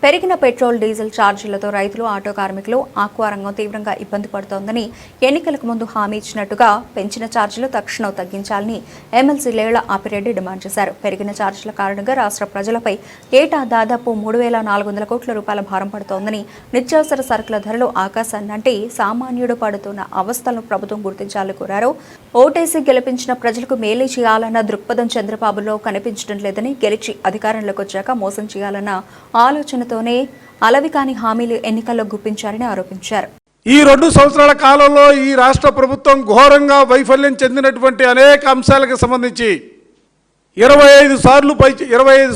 పెరిగిన petrol diesel ఛార్జీలతో రైతులు auto కార్మికులు ఆక్వా రంగం తీవ్రంగా ఇబ్బంది పడుతోందని ఎన్నికలకు ముందు హామీ ఇచ్చినట్టుగా పెంచిన ఛార్జీలు తక్షణం తగ్గించాలని ఎమ్మెల్సీ లేళ్ల ఆపిరెడ్డి డిమాండ్ చేశారు. పెరిగిన ఛార్జీల కారణంగా రాష్ట్ర ప్రజలపై ఏటా దాదాపు 3,400 కోట్ల రూపాయల భారం పడుతోందని, నిత్యావసర సరుకుల ధరలు ఆకాశాన్నంటే సామాన్యుడు పడుతున్న అవస్థలను ప్రభుత్వం గుర్తించాలని కోరారు. ఓటేసి గెలిపించిన ప్రజలకు మేలు చేయాలన్న దృక్పథం చంద్రబాబులో కనిపించడం లేదని, గెలిచి అధికారంలోకి వచ్చాక మోసం చేయాలన్న ఆలోచన తోనే అలవికాని హామీలు ఎన్నికల్లో గుప్పించారని ఆరోపించారు. ఈ 2 సంవత్సరాల కాలంలో ఈ రాష్ట్ర ప్రభుత్వం ఘోరంగా వైఫల్యం చెందినటువంటి అనేక అంశాలకు సంబంధించి 25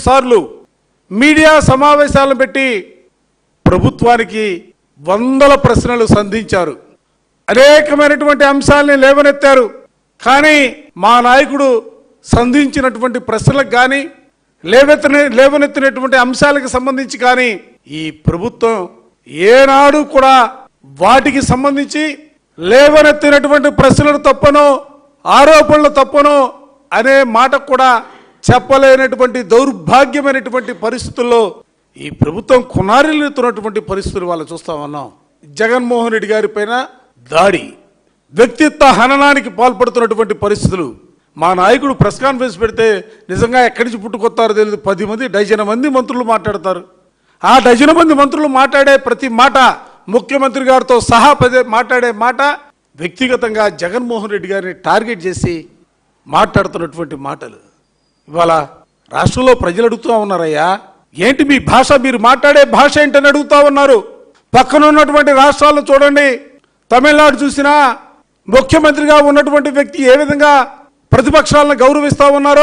సార్లు మీడియా సమావేశాలను పెట్టి ప్రభుత్వానికి వందల ప్రశ్నలు సంధించారు. అనేకమైనటువంటి అంశాలని లేవనెత్తారు. కానీ మా నాయకుడు సంధించినటువంటి ప్రశ్నలకు కానీ లేవనెత్తినటువంటి అంశాలకు సంబంధించి కానీ ఈ ప్రభుత్వం ఏనాడు కూడా వాటికి సంబంధించి లేవనెత్తినటువంటి ప్రశ్నలు తప్పనో ఆరోపణలు తప్పనో అనే మాట కూడా చెప్పలేనటువంటి దౌర్భాగ్యమైనటువంటి పరిస్థితుల్లో ఈ ప్రభుత్వం కొనారిల్లుతున్నటువంటి పరిస్థితులు వాళ్ళు చూస్తా ఉన్నాం. జగన్మోహన్ రెడ్డి గారి పైన దాడి, వ్యక్తిత్వ హననానికి పాల్పడుతున్నటువంటి పరిస్థితులు. మా నాయకుడు ప్రెస్ కాన్ఫరెన్స్ పెడితే నిజంగా ఎక్కడి నుంచి పుట్టుకొస్తారో తెలియదు. 10 మంది, డజన్ మంది మంత్రులు మాట్లాడతారు. ఆ డజన్ మంది మంత్రులు మాట్లాడే ప్రతి మాట, ముఖ్యమంత్రి గారితో సహా మాట్లాడే మాట వ్యక్తిగతంగా జగన్మోహన్ రెడ్డి గారిని టార్గెట్ చేసి మాట్లాడుతున్నటువంటి మాటలు. ఇవాళ రాష్ట్రంలో ప్రజలు అడుగుతూ ఉన్నారయ్యా, ఏంటి మీ భాష, మీరు మాట్లాడే భాష ఏంటని అడుగుతూ ఉన్నారు. పక్కన ఉన్నటువంటి రాష్ట్రాలను చూడండి. తమిళనాడు చూసినా ముఖ్యమంత్రిగా ఉన్నటువంటి వ్యక్తి ఏ విధంగా ప్రతిపక్షాలను గౌరవిస్తూ ఉన్నారో